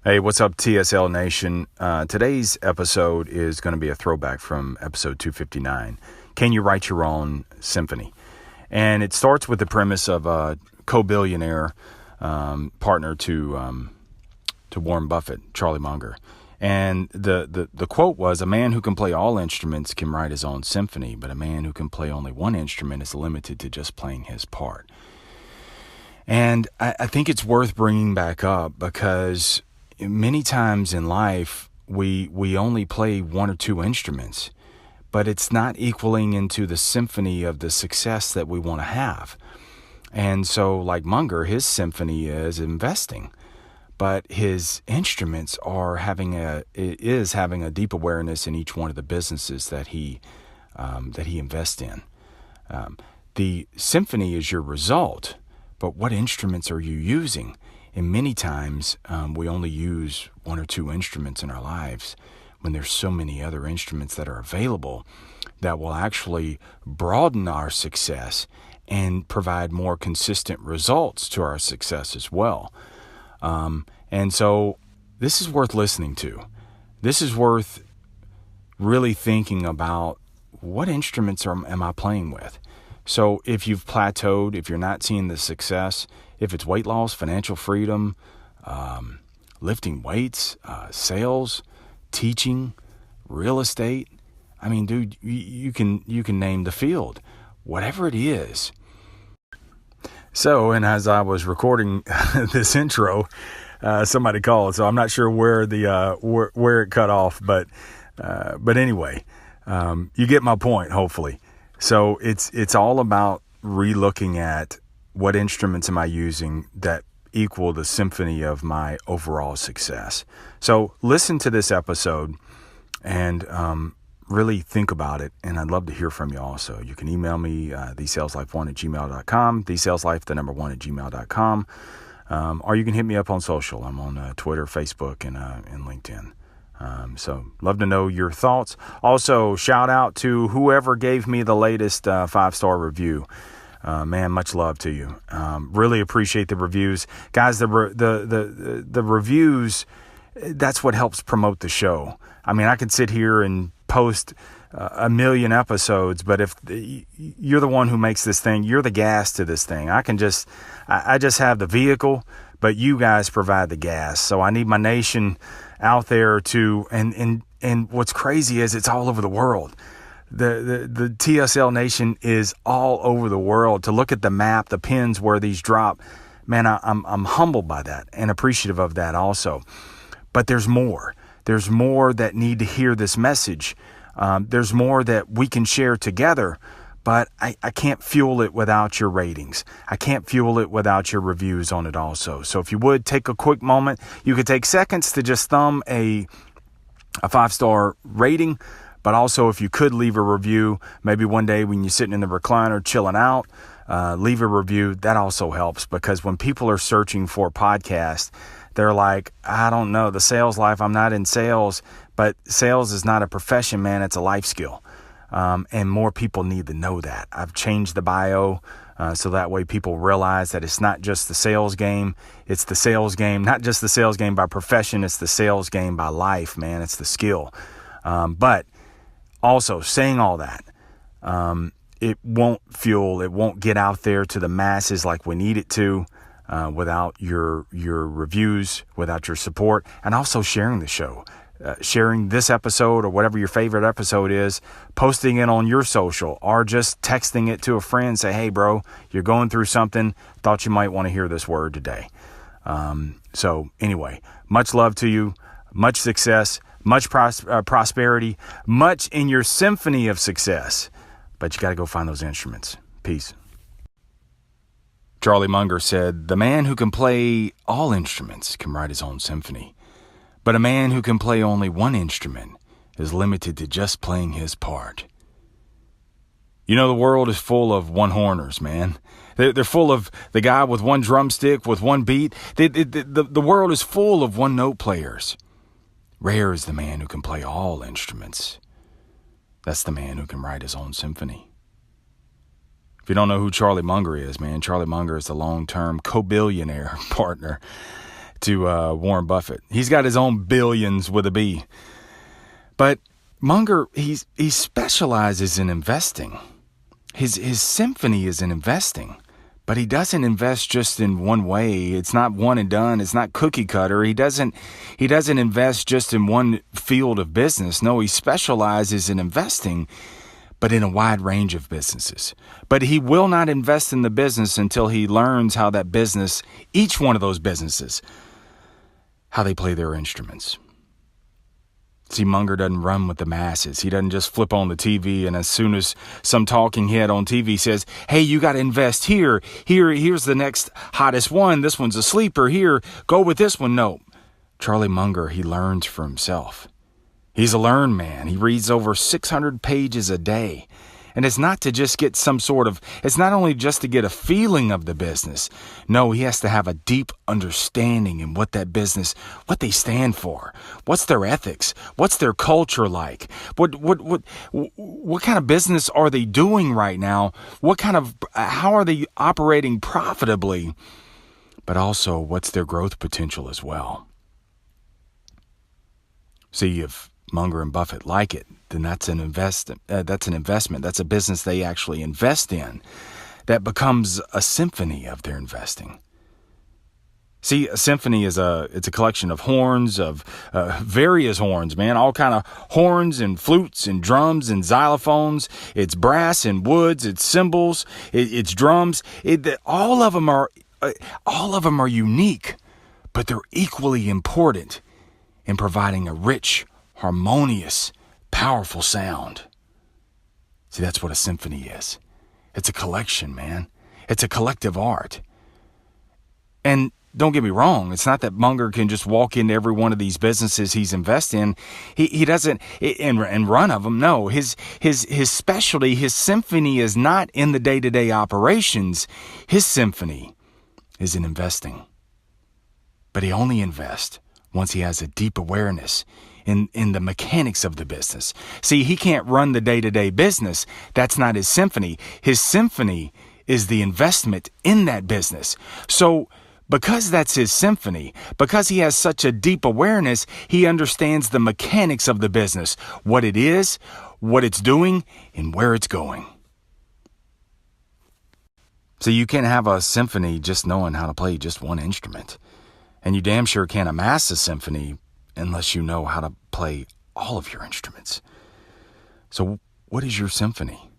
Hey, what's up, TSL Nation? Today's episode is going to be a throwback from episode 259. Can you write your own symphony? And it starts with the premise of a co-billionaire partner to Warren Buffett, Charlie Munger. And the quote was, "A man who can play all instruments can write his own symphony, but a man who can play only one instrument is limited to just playing his part." And I think it's worth bringing back up because many times in life, we only play one or two instruments, but it's not equaling into the symphony of the success that we want to have. And so like Munger, his symphony is investing, but his instruments are having a deep awareness in each one of the businesses that he invests in. The symphony is your result, but what instruments are you using? And many times we only use one or two instruments in our lives when there's so many other instruments that are available that will actually broaden our success and provide more consistent results to our success as well. And so this is worth listening to. This is worth really thinking about what instruments am I playing with. So if you've plateaued, if you're not seeing the success, if it's weight loss, financial freedom, lifting weights, sales, teaching, real estate, I mean, dude, you can name the field, whatever it is. So, and as I was recording this intro, somebody called, so I'm not sure where where it cut off, but anyway, you get my point, hopefully. So it's all about relooking at what instruments am I using that equal the symphony of my overall success. So listen to this episode and really think about it. And I'd love to hear from you also. You can email me, thesaleslife1@gmail.com, thesaleslife@gmail.com. Or you can hit me up on social. I'm on Twitter, Facebook, and LinkedIn. So love to know your thoughts. Also, shout out to whoever gave me the latest 5-star review. Man, much love to you. Really appreciate the reviews, guys. The reviews, that's what helps promote the show. I mean, I could sit here and post a million episodes, but if you're the one who makes this thing, you're the gas to this thing. I just have the vehicle, but you guys provide the gas. So I need my nation out there to, and what's crazy is it's all over the world. The TSL Nation is all over the world. To look at the map, the pins where these drop, man, I'm humbled by that and appreciative of that also. But there's more. There's more that need to hear this message. There's more that we can share together, but I can't fuel it without your ratings. I can't fuel it without your reviews on it also. So if you would take a quick moment, you could take seconds to just thumb a 5-star rating. But also, if you could leave a review, maybe one day when you're sitting in the recliner chilling out, leave a review. That also helps, because when people are searching for a podcast, they're like, I don't know, the sales life, I'm not in sales. But sales is not a profession, man. It's a life skill. And more people need to know that. I've changed the bio so that way people realize that it's not just the sales game. It's the sales game, not just the sales game by profession. It's the sales game by life, man. It's the skill. But also, saying all that, it won't get out there to the masses like we need it to without your reviews, without your support, and also sharing the show. Sharing this episode or whatever your favorite episode is, posting it on your social, or just texting it to a friend, say, hey, bro, you're going through something. Thought you might want to hear this word today. So anyway, much love to you, much success, much prosperity, much in your symphony of success. But you got to go find those instruments. Peace. Charlie Munger said, "The man who can play all instruments can write his own symphony. But a man who can play only one instrument is limited to just playing his part." You know, the world is full of one-horners, man. They're full of the guy with one drumstick, with one beat. The world is full of one-note players. Rare is the man who can play all instruments. That's the man who can write his own symphony. If you don't know who Charlie Munger is, man, Charlie Munger is the long-term co-billionaire partner to Warren Buffett. He's got his own billions with a B. But Munger, he specializes in investing. His symphony is in investing. But he doesn't invest just in one way. It's not one and done. It's not cookie cutter. He doesn't invest just in one field of business. No, he specializes in investing, but in a wide range of businesses. But he will not invest in the business until he learns how that business, each one of those businesses, how they play their instruments. See, Munger doesn't run with the masses. He doesn't just flip on the TV and as soon as some talking head on TV says, hey, you got to invest here. Here's the next hottest one. This one's a sleeper. Here, go with this one. No. Charlie Munger, he learns for himself. He's a learned man. He reads over 600 pages a day. And it's not to just get it's not only just to get a feeling of the business. No, he has to have a deep understanding in what that business, what they stand for. What's their ethics? What's their culture like? What kind of business are they doing right now? How are they operating profitably? But also, what's their growth potential as well? See, if Munger and Buffett like it, then that's an investment. That's a business they actually invest in. That becomes a symphony of their investing. See, a symphony it's a collection of horns, of various horns, man. All kind of horns and flutes and drums and xylophones. It's brass and woods. It's cymbals. It's drums. All of them are unique, but they're equally important in providing a rich, harmonious, powerful sound. See, that's what a symphony is. It's a collection, man. It's a collective art. And don't get me wrong, it's not that Munger can just walk into every one of these businesses he's invested in. He doesn't, and run of them. No, his specialty, his symphony is not in the day-to-day operations. His symphony is in investing. But he only invests once he has a deep awareness in the mechanics of the business. See, he can't run the day-to-day business. That's not his symphony. His symphony is the investment in that business. So because that's his symphony, because he has such a deep awareness, he understands the mechanics of the business, what it is, what it's doing, and where it's going. So you can't have a symphony just knowing how to play just one instrument. And you damn sure can't amass a symphony unless you know how to play all of your instruments. So what is your symphony?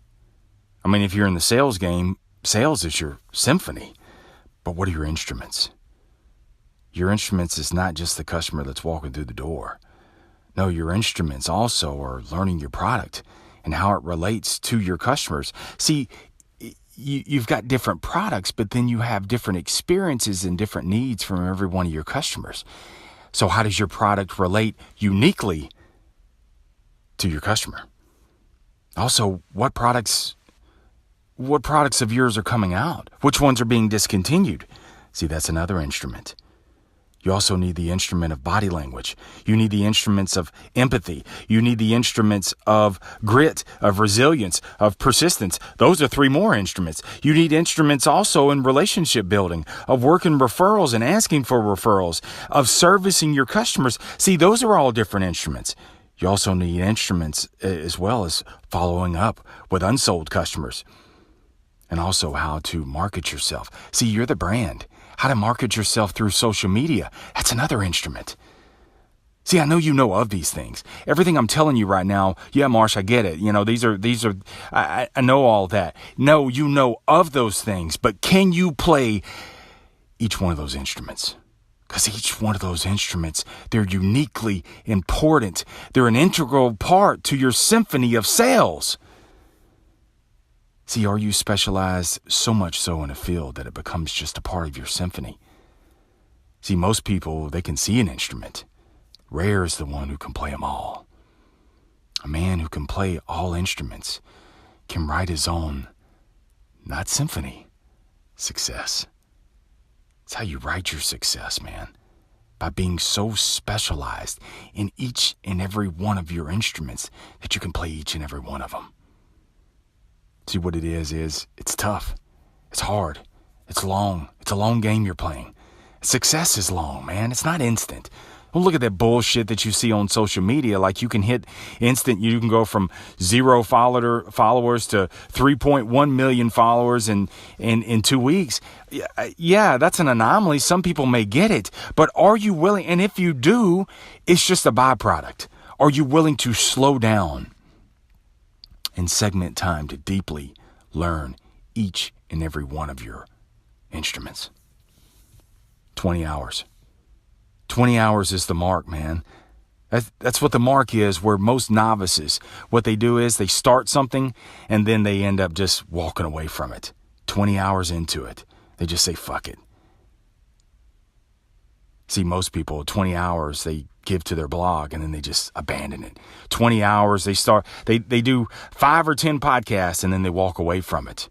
I mean, if you're in the sales game, sales is your symphony. But what are your instruments? Your instruments is not just the customer that's walking through the door. No, your instruments also are learning your product and how it relates to your customers. See, you've got different products, but then you have different experiences and different needs from every one of your customers. So how does your product relate uniquely to your customer? Also, what products of yours are coming out? Which ones are being discontinued? See, that's another instrument. You also need the instrument of body language. You need the instruments of empathy. You need the instruments of grit, of resilience, of persistence. Those are 3 more instruments. You need instruments also in relationship building, of working referrals and asking for referrals, of servicing your customers. See, those are all different instruments. You also need instruments as well as following up with unsold customers. And also how to market yourself. See, you're the brand. How to market yourself through social media. That's another instrument. See, I know you know of these things. Everything I'm telling you right now, yeah, Marsh, I get it. You know, these are, I know all that. No, you know of those things, but can you play each one of those instruments? Because each one of those instruments, they're uniquely important. They're an integral part to your symphony of sales. See, are you specialized so much so in a field that it becomes just a part of your symphony? See, most people, they can see an instrument. Rare is the one who can play them all. A man who can play all instruments can write his own, not symphony, success. It's how you write your success, man. By being so specialized in each and every one of your instruments that you can play each and every one of them. See, what it is it's tough. It's hard. It's long. It's a long game you're playing. Success is long, man. It's not instant. Don't look at that bullshit that you see on social media. Like you can hit instant. You can go from 0 followers to 3.1 million followers in 2 weeks. Yeah, that's an anomaly. Some people may get it. But are you willing? And if you do, it's just a byproduct. Are you willing to slow down and segment time to deeply learn each and every one of your instruments? 20 hours. 20 hours is the mark, man. That's what the mark is, where most novices, what they do is they start something and then they end up just walking away from it. 20 hours into it, they just say, fuck it. See, most people, 20 hours, they give to their blog and then they just abandon it. 20 hours, they do 5 or 10 podcasts and then they walk away from it.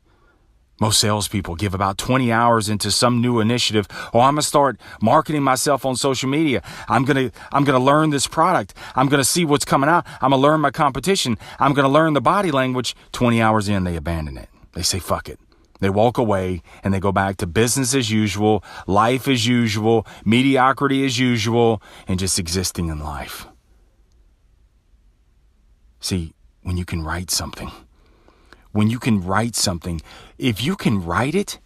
Most salespeople give about 20 hours into some new initiative. Oh, I'm going to start marketing myself on social media. I'm going to learn this product. I'm going to see what's coming out. I'm going to learn my competition. I'm going to learn the body language. 20 hours in, they abandon it. They say, fuck it. They walk away and they go back to business as usual, life as usual, mediocrity as usual, and just existing in life. See, when you can write something, if you can write it,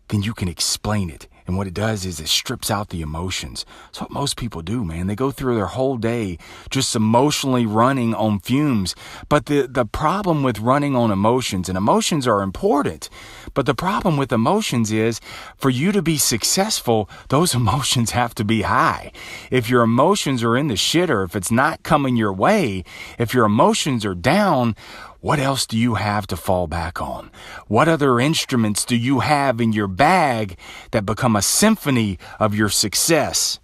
then you can explain it. And what it does is it strips out the emotions. That's what most people do, man. They go through their whole day just emotionally running on fumes. But the problem with running on emotions, and emotions are important, but the problem with emotions is for you to be successful, those emotions have to be high. If your emotions are in the shitter, if it's not coming your way, if your emotions are down, what else do you have to fall back on? What other instruments do you have in your bag that become a symphony of your success?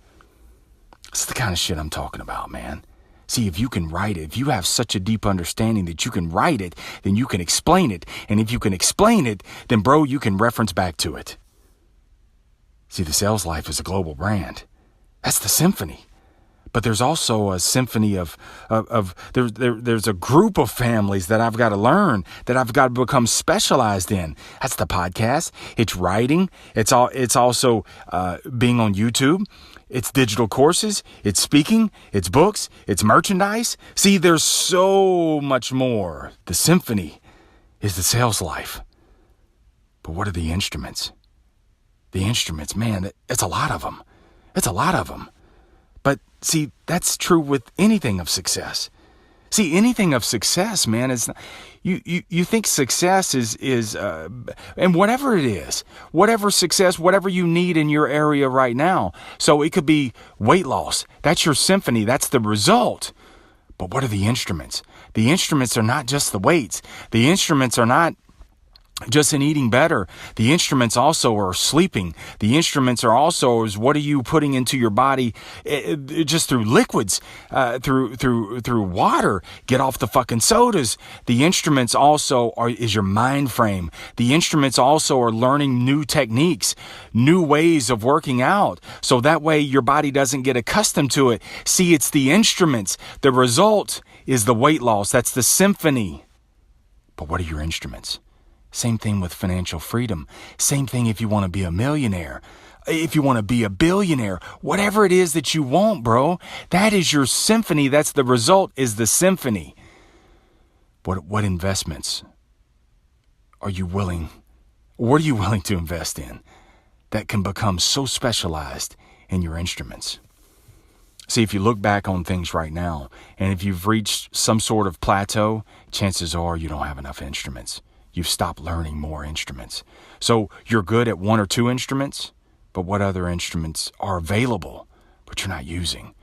That's the kind of shit I'm talking about, man. See, if you can write it, if you have such a deep understanding that you can write it, then you can explain it. And if you can explain it, then bro, you can reference back to it. See, the sales life is a global brand. That's the symphony. But there's also a symphony there's a group of families that I've got to learn, that I've got to become specialized in. That's the podcast. It's writing. It's also being on YouTube. It's digital courses. It's speaking. It's books. It's merchandise. See, there's so much more. The symphony is the sales life. But what are the instruments? The instruments, man, it's a lot of them. It's a lot of them. But see, that's true with anything of success. See, anything of success, man, is you think success is and whatever it is, whatever success, whatever you need in your area right now. So it could be weight loss. That's your symphony. That's the result. But what are the instruments? The instruments are not just the weights. The instruments are not just in eating better. The instruments also are sleeping. The instruments are also is what are you putting into your body just through liquids, through water. Get off the fucking sodas. The instruments also is your mind frame. The instruments also are learning new techniques, new ways of working out. So that way your body doesn't get accustomed to it. See, it's the instruments. The result is the weight loss. That's the symphony. But what are your instruments? Same thing with financial freedom. Same thing if you want to be a millionaire. If you want to be a billionaire. Whatever it is that you want, bro, that is your symphony. That's the result, is the symphony. What investments are you willing to invest in that can become so specialized in your instruments? See, if you look back on things right now, and if you've reached some sort of plateau, chances are you don't have enough instruments. You've stopped learning more instruments. So you're good at 1 or 2 instruments, but what other instruments are available, but you're not using?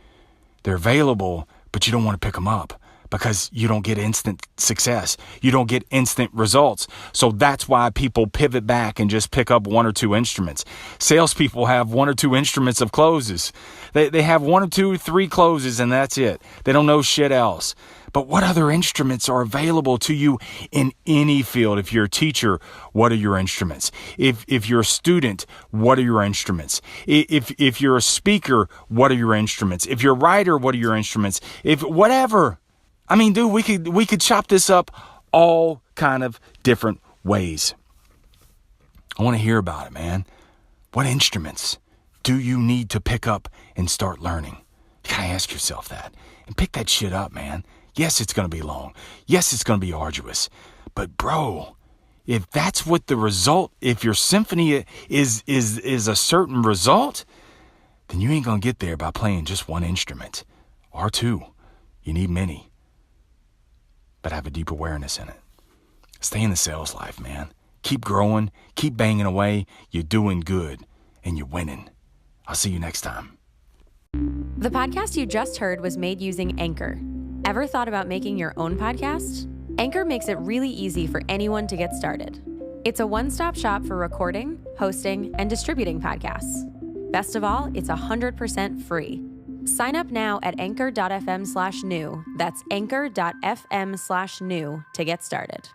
They're available, but you don't want to pick them up because you don't get instant success. You don't get instant results. So that's why people pivot back and just pick up 1 or 2 instruments. Salespeople have 1 or 2 instruments of closes. They have 1 or 2, 3 closes, and that's it. They don't know shit else. But what other instruments are available to you in any field? If you're a teacher, what are your instruments? If you're a student, what are your instruments? If you're a speaker, what are your instruments? If you're a writer, what are your instruments? If whatever. I mean, dude, we could chop this up all kind of different ways. I want to hear about it, man. What instruments do you need to pick up and start learning? You gotta ask yourself that and pick that shit up, man. Yes, it's gonna be long. Yes, it's gonna be arduous. But bro, if that's what the result, if your symphony is a certain result, then you ain't gonna get there by playing just one instrument or two. You need many. But have a deep awareness in it. Stay in the sales life, man. Keep growing, keep banging away. You're doing good and you're winning. I'll see you next time. The podcast you just heard was made using Anchor. Ever thought about making your own podcast? Anchor makes it really easy for anyone to get started. It's a one-stop shop for recording, hosting, and distributing podcasts. Best of all, it's 100% free. Sign up now at anchor.fm/new. That's anchor.fm/new to get started.